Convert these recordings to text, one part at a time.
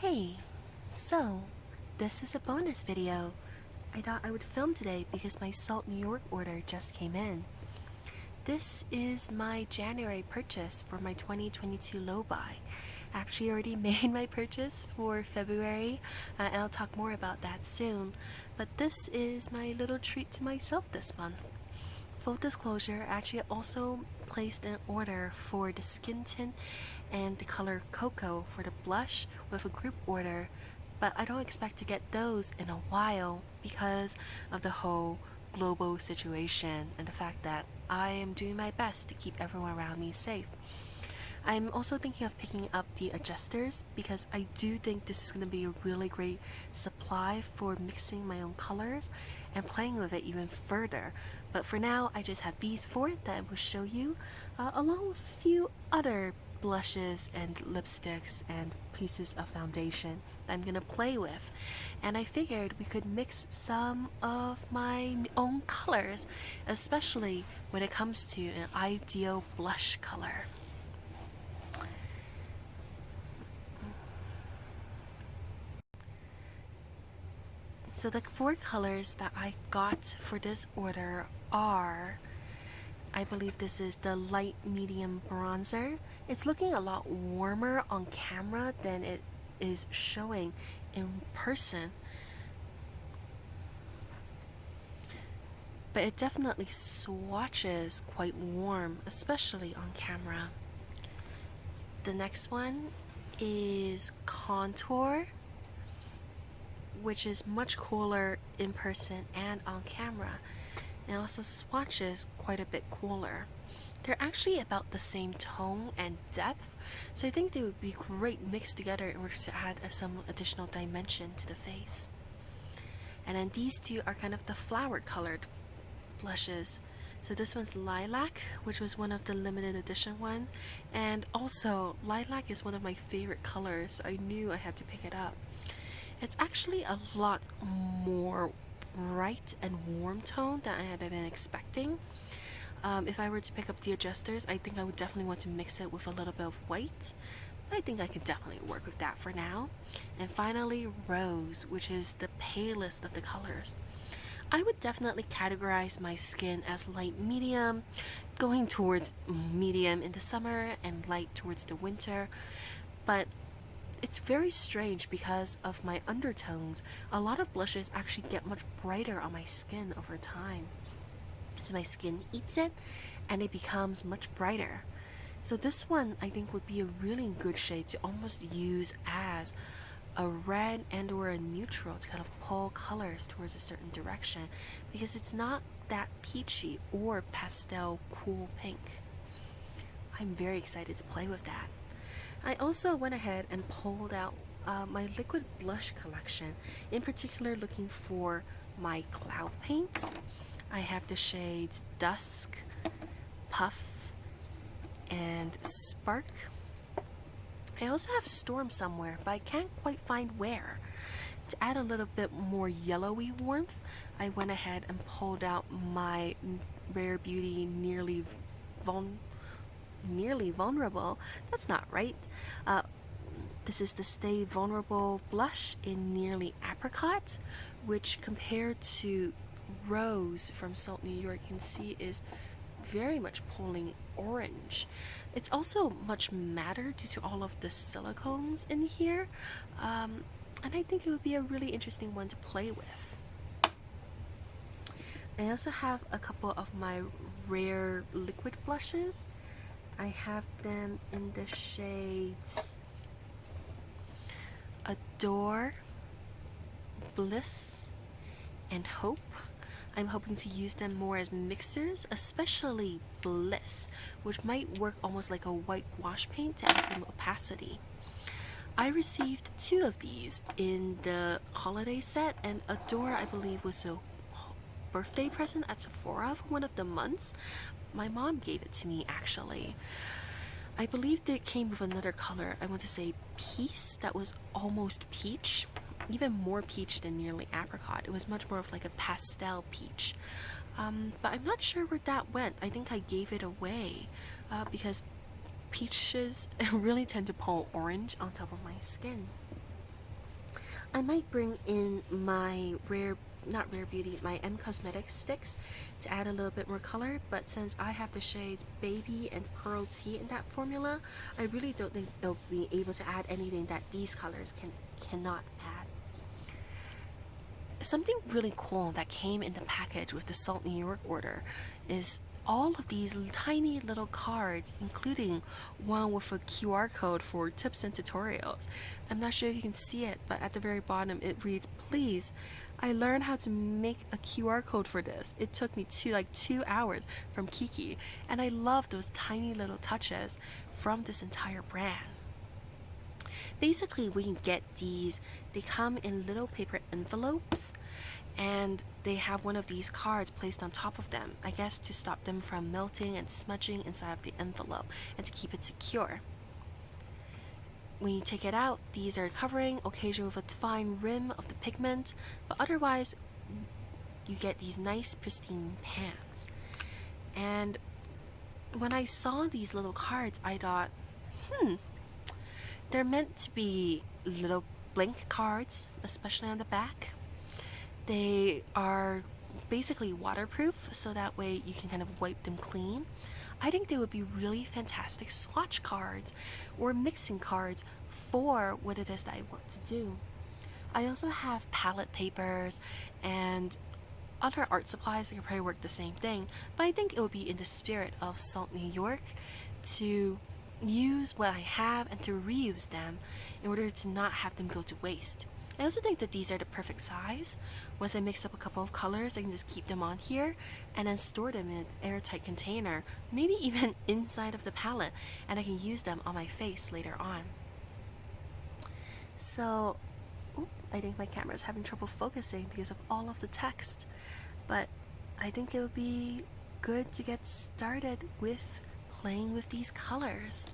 Hey, so this is a bonus video. I thought I would film today because my Salt New York order just came in. This is my January purchase for my 2022 low buy. I actually already made my purchase for February, and I'll talk more about that soon. But this is my little treat to myself this month. Full disclosure, I actually also placed an order for the skin tint and the color cocoa for the blush with a group order, but I don't expect to get those in a while because of the whole global situation and the fact that I am doing my best to keep everyone around me safe. I'm also thinking of picking up the adjusters because I do think this is going to be a really great supply for mixing my own colors and playing with it even further. But for now, I just have these four that I will show you, along with a few other blushes and lipsticks and pieces of foundation that I'm going to play with. And I figured we could mix some of my own colors, especially when it comes to an ideal blush color. So the four colors that I got for this order are, I believe this is the light medium bronzer. It's looking a lot warmer on camera than it is showing in person. But it definitely swatches quite warm, especially on camera. The next one is contour, which is much cooler in person and on camera. It also swatches quite a bit cooler. They're actually about the same tone and depth, so I think they would be great mixed together in order to add some additional dimension to the face. And then these two are kind of the flower colored blushes. So this one's Lilac, which was one of the limited edition ones, and also Lilac is one of my favorite colors, so I knew I had to pick it up. It's actually a lot more bright and warm tone than I had been expecting. If I were to pick up the adjusters, I think I would definitely want to mix it with a little bit of white. I think I can definitely work with that for now. And finally, Rose, which is the palest of the colors. I would definitely categorize my skin as light medium, going towards medium in the summer and light towards the winter. But it's very strange because of my undertones. A lot of blushes actually get much brighter on my skin over time. So my skin eats it and it becomes much brighter. So this one I think would be a really good shade to almost use as a red and or a neutral to kind of pull colors towards a certain direction because it's not that peachy or pastel cool pink. I'm very excited to play with that. I also went ahead and pulled out my liquid blush collection, in particular looking for my cloud paints. I have the shades Dusk, Puff, and Spark. I also have Storm somewhere, but I can't quite find where. To add a little bit more yellowy warmth, I went ahead and pulled out my Rare Beauty Nearly Vulnerable. That's not right. This is the Stay Vulnerable blush in Nearly Apricot, which compared to Rose from Salt New York, you can see is very much pulling orange. It's also much matter due to all of the silicones in here, and I think it would be a really interesting one to play with. I also have a couple of my rare liquid blushes. I have them in the shades Adore, Bliss, and Hope. I'm hoping to use them more as mixers, especially Bliss, which might work almost like a white gouache paint to add some opacity. I received two of these in the holiday set, and Adore I believe was a birthday present at Sephora for one of the months. My mom gave it to me actually. I believe that it came with another color, I want to say Peace, that was almost peach. Even more peach than Nearly Apricot. It was much more of like a pastel peach. But I'm not sure where that went. I think I gave it away because peaches really tend to pull orange on top of my skin. I might bring in my not Rare Beauty, my M Cosmetics sticks to add a little bit more color, but since I have the shades Baby and Pearl Tea in that formula, I really don't think it'll be able to add anything that these colors cannot add. Something really cool that came in the package with the Salt New York order is all of these tiny little cards, including one with a QR code for tips and tutorials. I'm not sure if you can see it, but at the very bottom it reads, "Please, I learned how to make a QR code for this. It took me 2 hours from Kiki," and I love those tiny little touches from this entire brand. Basically, we can get these. They come in little paper envelopes, and they have one of these cards placed on top of them, I guess to stop them from melting and smudging inside of the envelope and to keep it secure. When you take it out, these are covering, occasionally with a fine rim of the pigment, but otherwise you get these nice pristine pans. And when I saw these little cards, I thought, they're meant to be little blank cards, especially on the back. They are basically waterproof, so that way you can kind of wipe them clean. I think they would be really fantastic swatch cards or mixing cards for what it is that I want to do. I also have palette papers and other art supplies that can probably work the same thing, but I think it would be in the spirit of Salt New York to use what I have and to reuse them in order to not have them go to waste. I also think that these are the perfect size. Once I mix up a couple of colors, I can just keep them on here and then store them in an airtight container, maybe even inside of the palette, and I can use them on my face later on. So, I think my camera is having trouble focusing because of all of the text, but I think it would be good to get started with playing with these colors.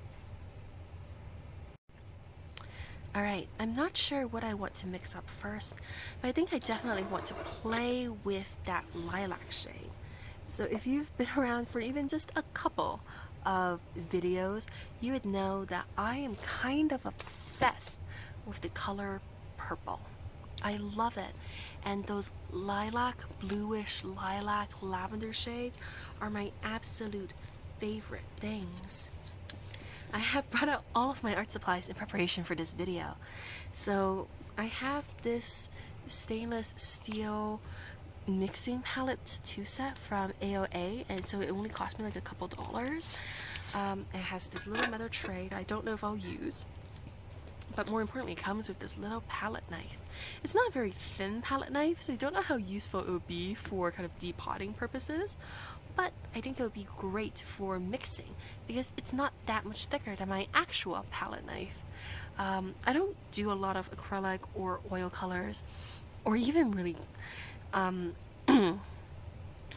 Alright, I'm not sure what I want to mix up first, but I think I definitely want to play with that lilac shade. So if you've been around for even just a couple of videos, you would know that I am kind of obsessed with the color purple. I love it, and those lilac, bluish lilac lavender shades are my absolute favorite things. I have brought out all of my art supplies in preparation for this video. So I have this stainless steel mixing palette 2 set from AOA, and so it only cost me like a couple dollars. It has this little metal tray that I don't know if I'll use, but more importantly, it comes with this little palette knife. It's not a very thin palette knife, so I don't know how useful it would be for kind of depotting purposes, but I think it would be great for mixing because it's not that much thicker than my actual palette knife. I don't do a lot of acrylic or oil colors or even really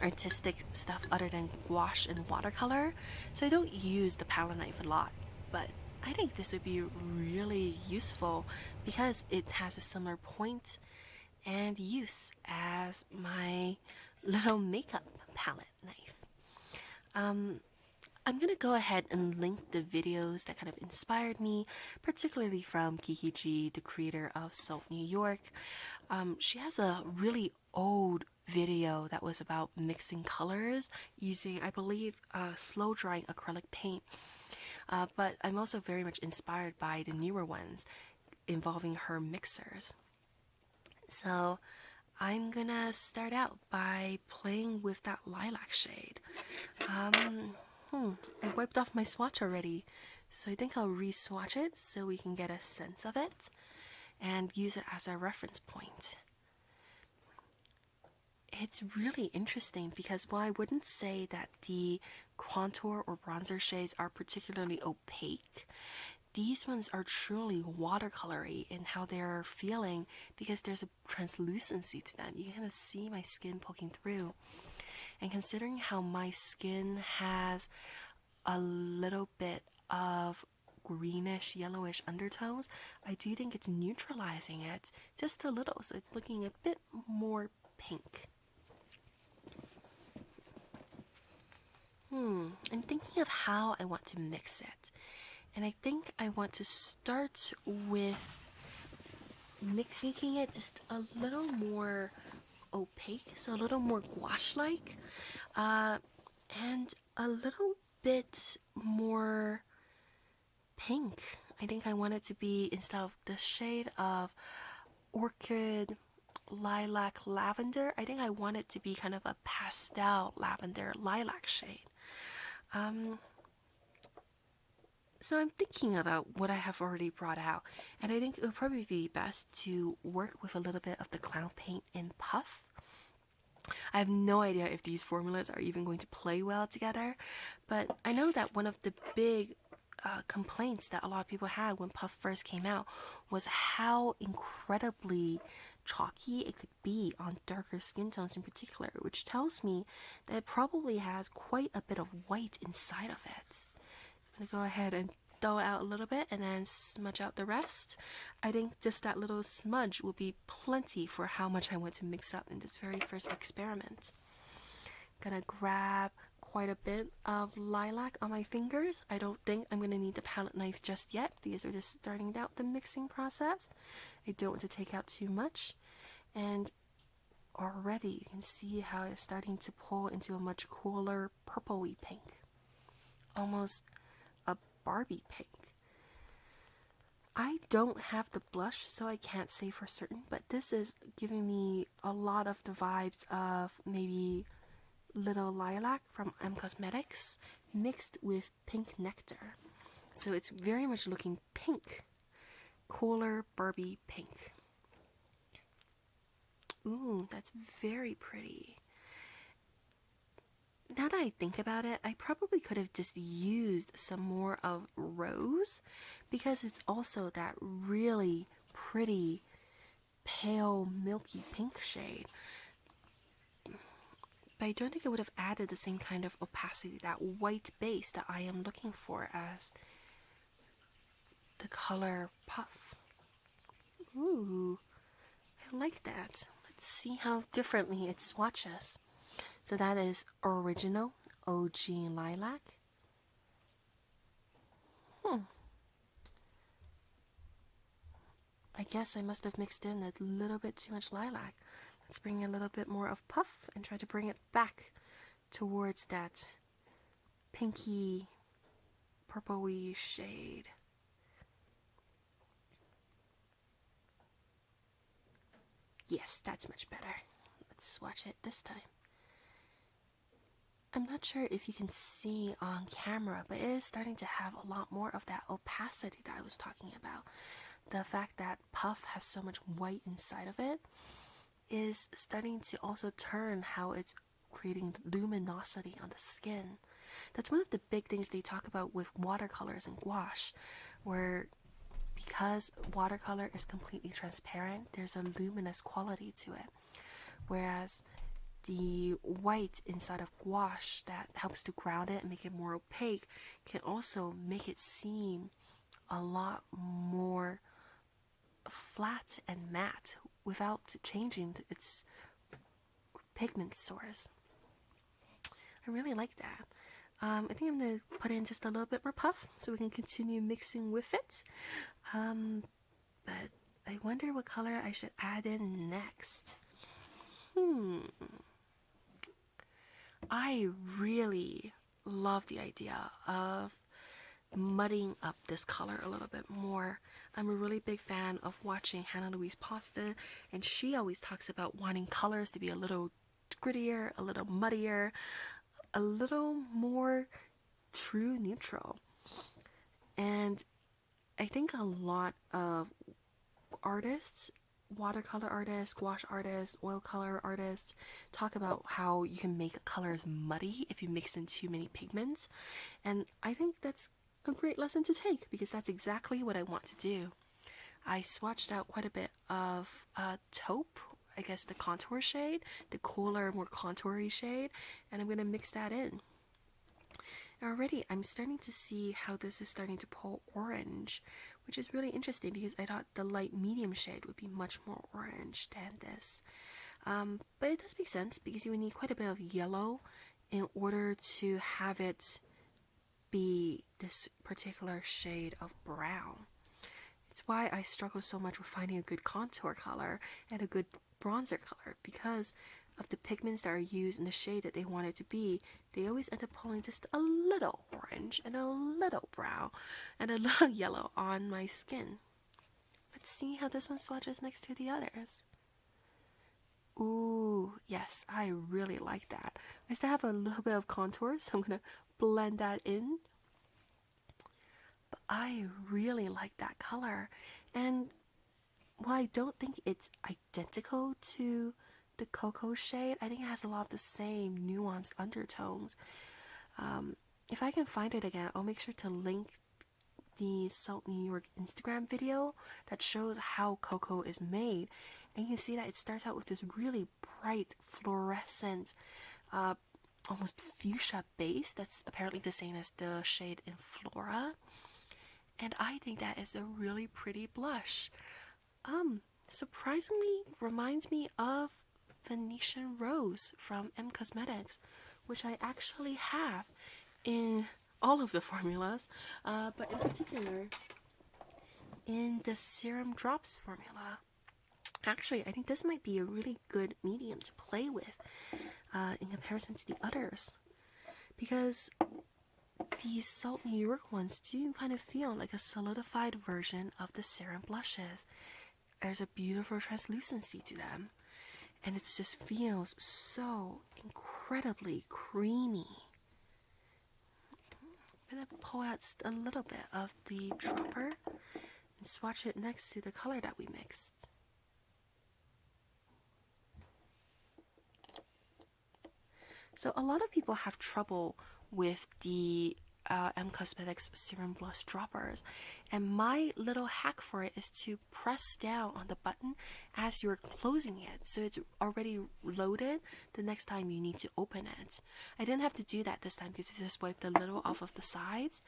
artistic stuff other than gouache and watercolor, so I don't use the palette knife a lot, but I think this would be really useful because it has a similar point and use as my little makeup palette knife. I'm gonna go ahead and link the videos that kind of inspired me, particularly from Kiki G, the creator of Salt New York. She has a really old video that was about mixing colors using, I believe, slow drying acrylic paint. But I'm also very much inspired by the newer ones involving her mixers. So I'm gonna start out by playing with that lilac shade. I wiped off my swatch already, so I think I'll re-swatch it so we can get a sense of it and use it as a reference point. It's really interesting because while I wouldn't say that the contour or bronzer shades are particularly opaque, these ones are truly watercolory in how they're feeling because there's a translucency to them. You can kind of see my skin poking through. And considering how my skin has a little bit of greenish, yellowish undertones, I do think it's neutralizing it just a little, so it's looking a bit more pink. I'm thinking of how I want to mix it. And I think I want to start with making it just a little more opaque, so a little more gouache-like, and a little bit more pink. I think I want it to be, instead of the shade of orchid, lilac, lavender, I think I want it to be kind of a pastel lavender lilac shade. So I'm thinking about what I have already brought out, and I think it would probably be best to work with a little bit of the clown paint in Puff. I have no idea if these formulas are even going to play well together, but I know that one of the big complaints that a lot of people had when Puff first came out was how incredibly chalky it could be on darker skin tones in particular, which tells me that it probably has quite a bit of white inside of it. I'm gonna go ahead and thaw out a little bit and then smudge out the rest. I think just that little smudge will be plenty for how much I want to mix up in this very first experiment. Gonna grab quite a bit of lilac on my fingers. I don't think I'm gonna need the palette knife just yet because we're just starting out the mixing process. I don't want to take out too much, and already you can see how it's starting to pull into a much cooler purpley pink, almost a Barbie pink. I don't have the blush, so I can't say for certain, but this is giving me a lot of the vibes of maybe Little Lilac from M Cosmetics mixed with Pink Nectar. So it's very much looking pink, cooler Barbie pink. Ooh, that's very pretty. Now that I think about it, I probably could have just used some more of Rose, because it's also that really pretty pale milky pink shade. But I don't think it would have added the same kind of opacity, that white base that I am looking for as the color Puff. Ooh, I like that. Let's see how differently it swatches. So that is original OG Lilac. I guess I must have mixed in a little bit too much lilac. Let's bring a little bit more of Puff and try to bring it back towards that pinky, purpley shade. Yes, that's much better. Let's swatch it this time. I'm not sure if you can see on camera, but it is starting to have a lot more of that opacity that I was talking about. The fact that Puff has so much white inside of it is starting to also turn how it's creating luminosity on the skin. That's one of the big things they talk about with watercolors and gouache, where because watercolor is completely transparent, there's a luminous quality to it. Whereas the white inside of gouache that helps to ground it and make it more opaque can also make it seem a lot more flat and matte without changing its pigment source. I really like that. I think I'm going to put in just a little bit more Puff so we can continue mixing with it. But I wonder what color I should add in next. I really love the idea of mudding up this color a little bit more. I'm a really big fan of watching Hannah Louise Pasta, and she always talks about wanting colors to be a little grittier, a little muddier, a little more true neutral. And I think a lot of artists, watercolor artists, gouache artists, oil color artists, talk about how you can make colors muddy if you mix in too many pigments. And I think that's a great lesson to take, because that's exactly what I want to do. I swatched out quite a bit of taupe, I guess the contour shade, the cooler, more contoury shade, and I'm going to mix that in. Already I'm starting to see how this is starting to pull orange, which is really interesting because I thought the light medium shade would be much more orange than this. But it does make sense because you would need quite a bit of yellow in order to have it be this particular shade of brown. It's why I struggle so much with finding a good contour color and a good bronzer color, because of the pigments that are used in the shade that they want it to be. They always end up pulling just a little orange and a little brown and a little yellow on my skin. Let's see how this one swatches next to the others. Ooh, yes, I really like that. I still have a little bit of contour, so I'm gonna blend that in. But I really like that color. And while I don't think it's identical to the cocoa shade, I think it has a lot of the same nuanced undertones. If I can find it again, I'll make sure to link the Salt New York Instagram video that shows how cocoa is made. And you can see that it starts out with this really bright fluorescent almost fuchsia base that's apparently the same as the shade in Flora, and I think that is a really pretty blush. Surprisingly reminds me of Venetian Rose from M Cosmetics, which I actually have in all of the formulas, but in particular in the Serum Drops formula. Actually, I think this might be a really good medium to play with in comparison to the others, because these Salt New York ones do kind of feel like a solidified version of the Serum blushes. There's a beautiful translucency to them, and it just feels so incredibly creamy. I'm gonna pull out just a little bit of the dropper and swatch it next to the color that we mixed. So a lot of people have trouble with the M Cosmetics Serum Blush Droppers, and my little hack for it is to press down on the button as you're closing it, so it's already loaded the next time you need to open it. I didn't have to do that this time because it just wiped a little off of the sides,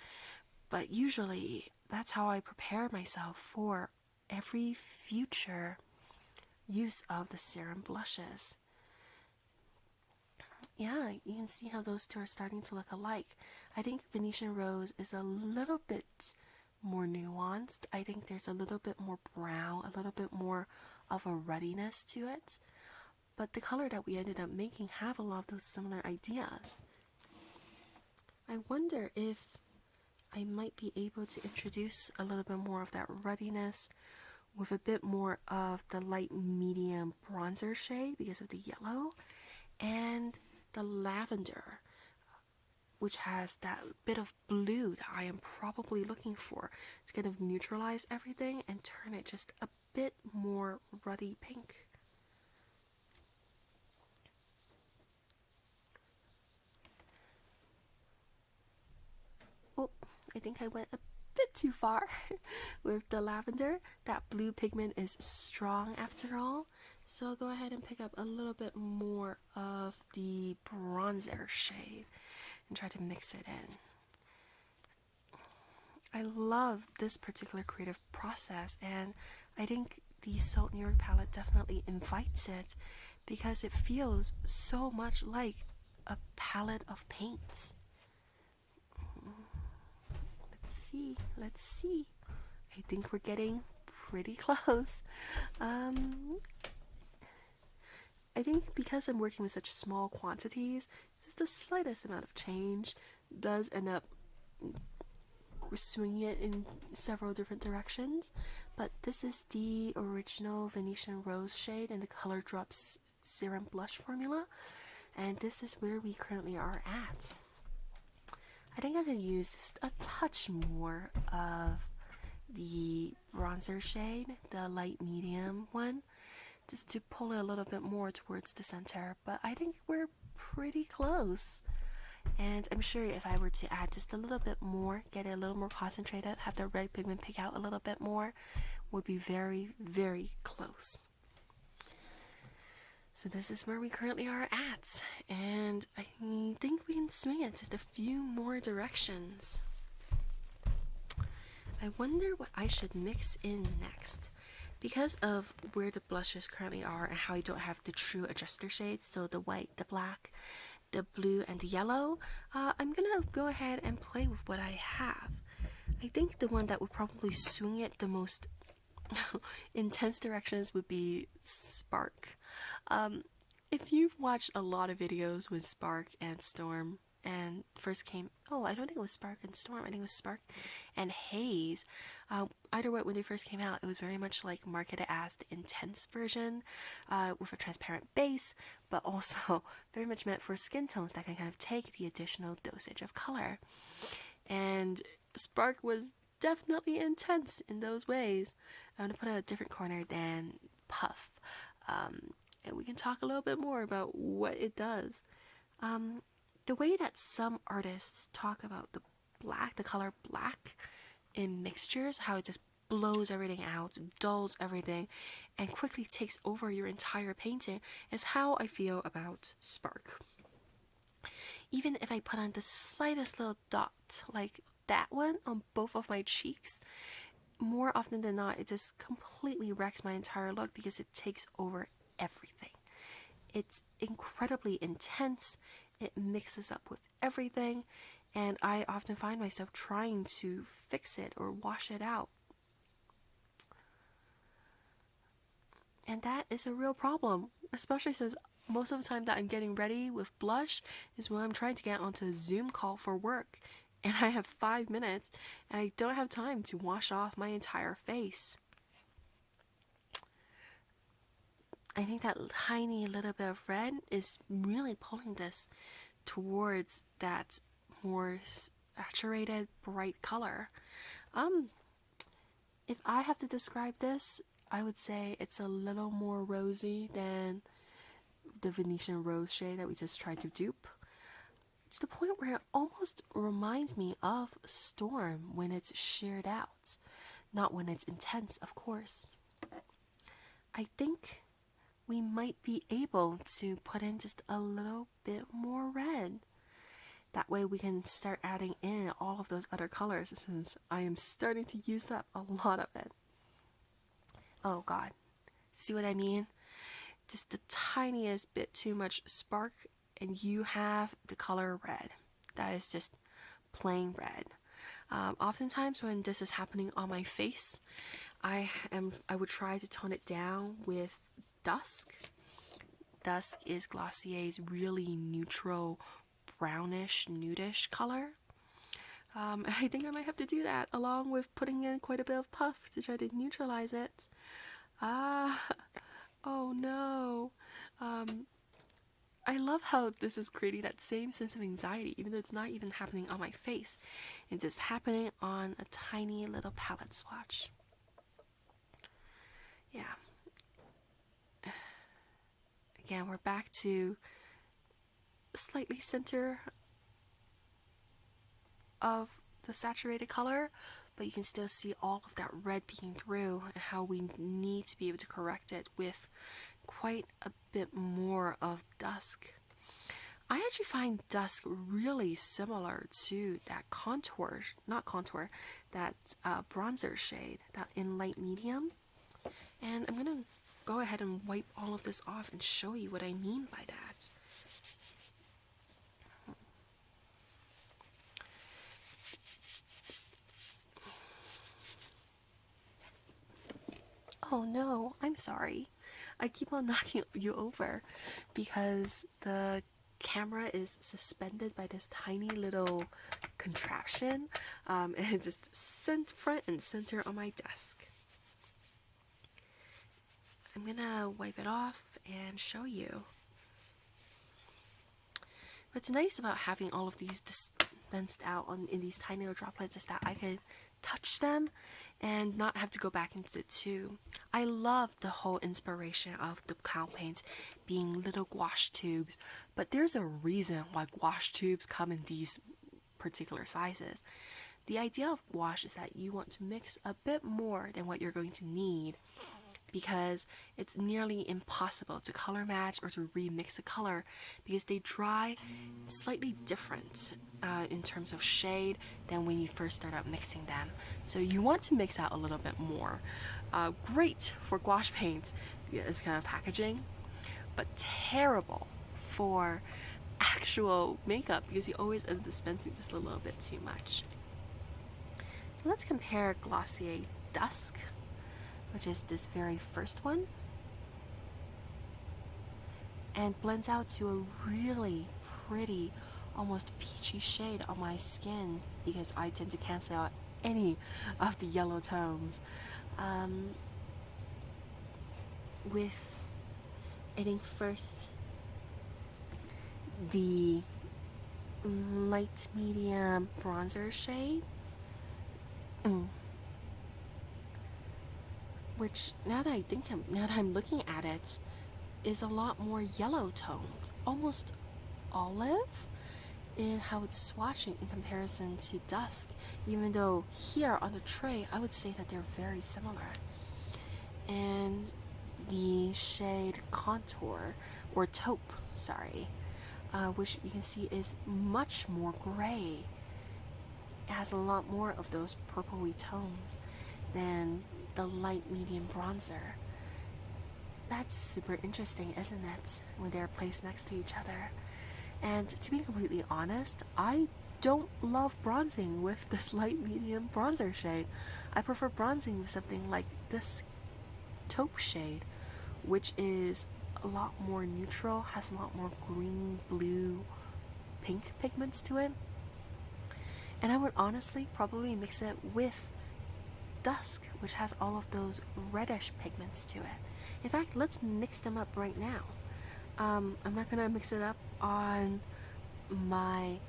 but usually that's how I prepare myself for every future use of the Serum blushes. Yeah, you can see how those two are starting to look alike. I think Venetian Rose is a little bit more nuanced. I think there's a little bit more brown, a little bit more of a ruddiness to it. But the color that we ended up making have a lot of those similar ideas. I wonder if I might be able to introduce a little bit more of that ruddiness with a bit more of the light medium bronzer shade because of the yellow, and the lavender, which has that bit of blue that I am probably looking for to kind of neutralize everything and turn it just a bit more ruddy pink. Oh, I think I went a bit too far with the lavender. That blue pigment is strong after all, so I'll go ahead and pick up a little bit more of the bronzer shade and try to mix it in. I love this particular creative process, and I think the Salt New York palette definitely invites it because it feels so much like a palette of paints. Let's see. I think we're getting pretty close. I think because I'm working with such small quantities, just the slightest amount of change does end up swinging it in several different directions. But this is the original Venetian Rose shade in the Color Drops Serum Blush formula, and this is where we currently are at. I think I could use just a touch more of the bronzer shade, the light medium one, just to pull it a little bit more towards the center, but I think we're pretty close. And I'm sure if I were to add just a little bit more, get it a little more concentrated, have the red pigment pick out a little bit more, would be very, very close. So this is where we currently are at, and I think we can swing it just a few more directions. I wonder what I should mix in next. Because of where the blushes currently are and how I don't have the true adjuster shades, so the white, the black, the blue, and the yellow, I'm gonna go ahead and play with what I have. I think the one that would probably swing it the most Intense directions would be Spark. If you've watched a lot of videos with Spark and Storm and first came, oh, I don't think it was Spark and Storm, I think it was Spark and Haze. Either way, when they first came out, it was very much like marketed as the intense version with a transparent base, but also very much meant for skin tones that can kind of take the additional dosage of color. And Spark was definitely intense in those ways. I'm going to put a different corner than Puff. And we can talk a little bit more about what it does. The way that some artists talk about the color black in mixtures, how it just blows everything out, dulls everything, and quickly takes over your entire painting, is how I feel about Spark. Even if I put on the slightest little dot, like that one on both of my cheeks, more often than not, it just completely wrecks my entire look because it takes over everything. It's incredibly intense, it mixes up with everything, and I often find myself trying to fix it or wash it out. And that is a real problem, especially since most of the time that I'm getting ready with blush is when I'm trying to get onto a Zoom call for work, and I have 5 minutes, and I don't have time to wash off my entire face. I think that tiny little bit of red is really pulling this towards that more saturated, bright color. If I have to describe this, I would say it's a little more rosy than the Venetian Rose shade that we just tried to dupe. To the point where it almost reminds me of Storm when it's sheared out, not when it's intense, of course. I think we might be able to put in just a little bit more red. That way we can start adding in all of those other colors, since I am starting to use up a lot of it. Oh god, see what I mean? Just the tiniest bit too much Spark and you have the color red. That is just plain red. Oftentimes when this is happening on my face, I would try to tone it down with Dusk. Dusk is Glossier's really neutral, brownish, nudish color. I think I might have to do that, along with putting in quite a bit of Puff to try to neutralize it. Oh no. I love how this is creating that same sense of anxiety, even though it's not even happening on my face. It's just happening on a tiny little palette swatch. Yeah. Again, we're back to slightly center of the saturated color, but you can still see all of that red peeking through, and how we need to be able to correct it with quite a bit more of Dusk. I actually find Dusk really similar to that that bronzer shade, that in light medium. And I'm gonna go ahead and wipe all of this off and show you what I mean by that. Oh no, I'm sorry. I keep on knocking you over because the camera is suspended by this tiny little contraption, and it just sent front and center on my desk. I'm gonna wipe it off and show you. What's nice about having all of these dispensed out in these tiny little droplets is that I can touch them and not have to go back into the tube. I love the whole inspiration of the cloud paints being little gouache tubes, but there's a reason why gouache tubes come in these particular sizes. The idea of gouache is that you want to mix a bit more than what you're going to need, because it's nearly impossible to color match or to remix a color, because they dry slightly different in terms of shade than when you first start out mixing them. So you want to mix out a little bit more. Great for gouache paints, this kind of packaging, but terrible for actual makeup because you always end up dispensing just a little bit too much. So let's compare Glossier Dusk which is this very first one, and blends out to a really pretty, almost peachy shade on my skin because I tend to cancel out any of the yellow tones. With adding first the light medium bronzer shade, which now that I'm looking at it, is a lot more yellow toned, almost olive in how it's swatching in comparison to dusk, even though here on the tray I would say that they're very similar. And the shade Contour, or Taupe, sorry, which you can see is much more gray. It has a lot more of those purpley tones than the light medium bronzer. That's super interesting, isn't it, when they're placed next to each other? And to be completely honest, I don't love bronzing with this light medium bronzer shade. I prefer bronzing with something like this Taupe shade, which is a lot more neutral, has a lot more green, blue, pink pigments to it. And I would honestly probably mix it with Dusk, which has all of those reddish pigments to it. In fact, let's mix them up right now. I'm not gonna mix it up on my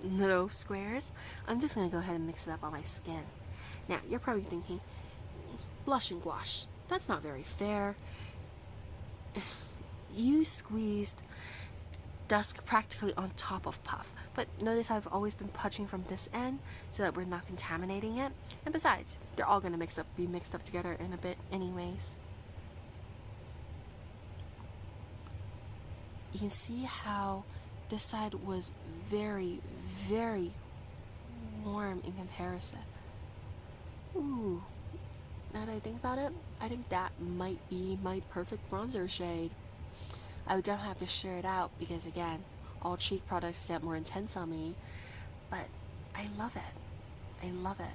little squares. I'm just gonna go ahead and mix it up on my skin. Now, you're probably thinking, BlushnGouache, that's not very fair. You squeezed Dusk practically on top of Puff, but notice I've always been punching from this end so that we're not contaminating it. And besides, they're all gonna be mixed up together in a bit anyways. You can see how this side was very, very warm in comparison. Ooh, now that I think about it, I think that might be my perfect bronzer shade. I would definitely have to share it out because, again, all cheek products get more intense on me, but I love it. I love it.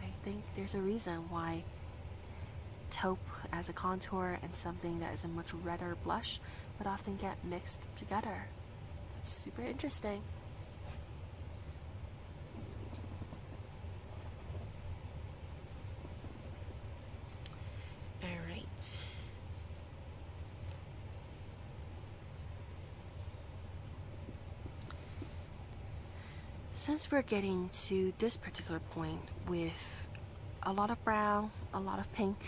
I think there's a reason why Taupe as a contour and something that is a much redder blush would often get mixed together. That's super interesting. Alright. Since we're getting to this particular point with a lot of brown, a lot of pink,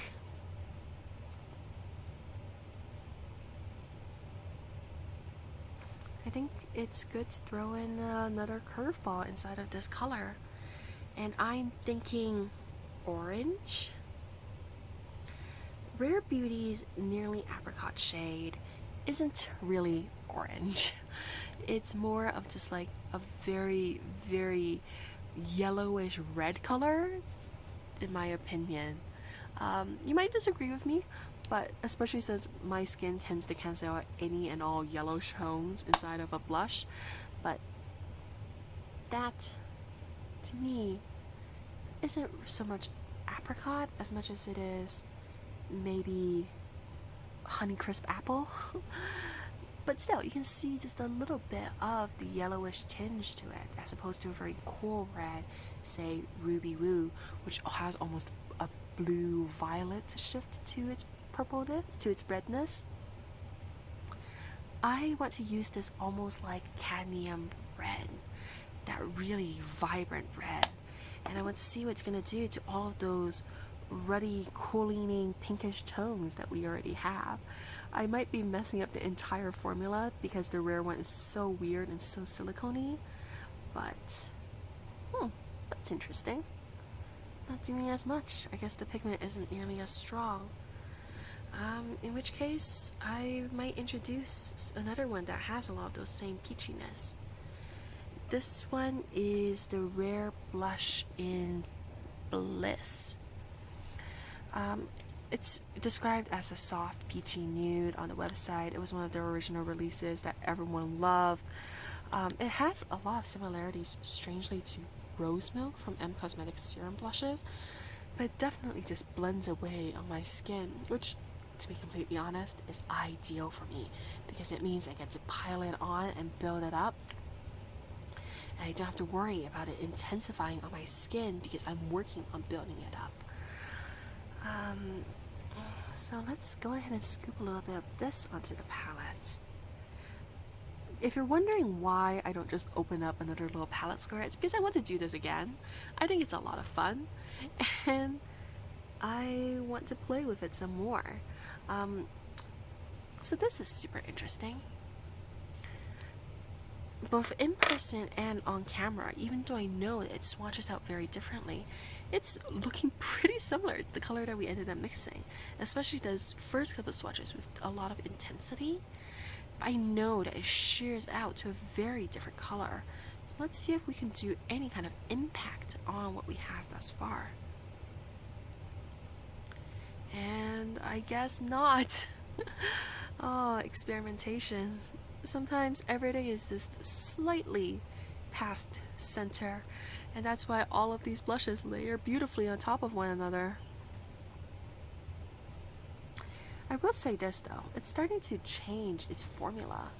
I think it's good to throw in another curveball inside of this color. And I'm thinking orange. Rare Beauty's Nearly Apricot shade isn't really orange. It's more of just like a very, very yellowish red color, in my opinion. You might disagree with me, but especially since my skin tends to cancel out any and all yellow tones inside of a blush, but that, to me, isn't so much apricot as much as it is maybe Honeycrisp apple. But still, you can see just a little bit of the yellowish tinge to it, as opposed to a very cool red, say Ruby Woo, which has almost a blue violet shift to its purpleness, to its redness. I want to use this almost like cadmium red, that really vibrant red, and I want to see what it's going to do to all of those ruddy, cool-leaning pinkish tones that we already have. I might be messing up the entire formula because the rare one is so weird and so silicone-y, but that's interesting. Not doing as much. I guess the pigment isn't nearly as strong. In which case, I might introduce another one that has a lot of those same peachiness. This one is the Rare Blush in Bliss. It's described as a soft peachy nude on the website. It was one of their original releases that everyone loved. It has a lot of similarities, strangely, to Rose Milk from M Cosmetics Serum blushes. but it definitely just blends away on my skin, which, to be completely honest, is ideal for me because it means I get to pile it on and build it up, and I don't have to worry about it intensifying on my skin because I'm working on building it up. So let's go ahead and scoop a little bit of this onto the palette. If you're wondering why I don't just open up another little palette square, it's because I want to do this again. I think it's a lot of fun, and I want to play with it some more. So this is super interesting. Both in person and on camera, even though I know that it swatches out very differently, it's looking pretty similar to the color that we ended up mixing, especially those first couple of swatches with a lot of intensity. I know that it shears out to a very different color. So let's see if we can do any kind of impact on what we have thus far. And I guess not. Oh, experimentation. Sometimes everything is just slightly past center, and that's why all of these blushes layer beautifully on top of one another. I will say this though, it's starting to change its formula.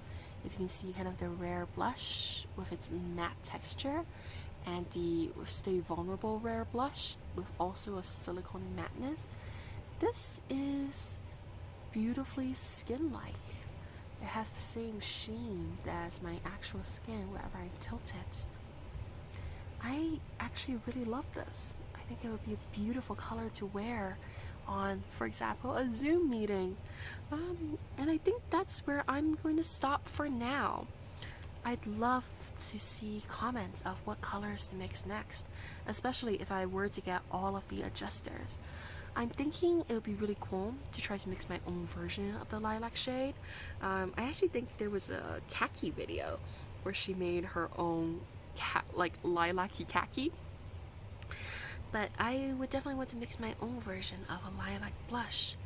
If you can see kind of the rare blush with its matte texture, and the Stay Vulnerable rare blush with also a silicone matteness, this is beautifully skin-like. It has the same sheen as my actual skin wherever I tilt it. I actually really love this. I think it would be a beautiful color to wear on, for example, a Zoom meeting. And I think that's where I'm going to stop for now. I'd love to see comments of what colors to mix next, especially if I were to get all of the adjusters. I'm thinking it would be really cool to try to mix my own version of the lilac shade. I actually think there was a khaki video where she made her own lilac-y khaki. But I would definitely want to mix my own version of a lilac blush.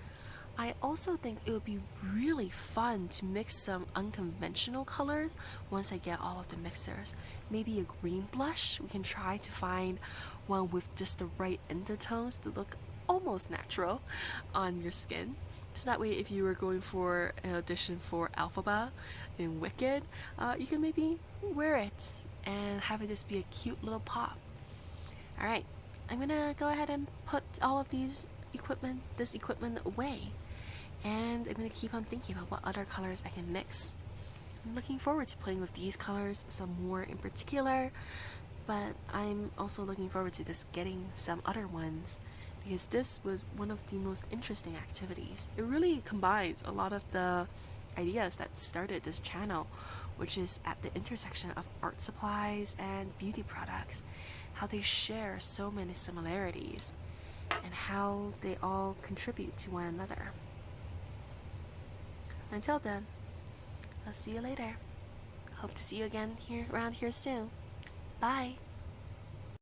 I also think it would be really fun to mix some unconventional colors once I get all of the mixers. Maybe a green blush. We can try to find one with just the right undertones to look almost natural on your skin. So that way, if you were going for an audition for Alphaba in Wicked, you can maybe wear it and have it just be a cute little pop. Alright, I'm gonna go ahead and put all of this equipment away, and I'm gonna keep on thinking about what other colors I can mix. I'm looking forward to playing with these colors some more in particular, but I'm also looking forward to just getting some other ones, because this was one of the most interesting activities. It really combines a lot of the ideas that started this channel, which is at the intersection of art supplies and beauty products, how they share so many similarities, and how they all contribute to one another. Until then, I'll see you later. Hope to see you again around here soon. Bye!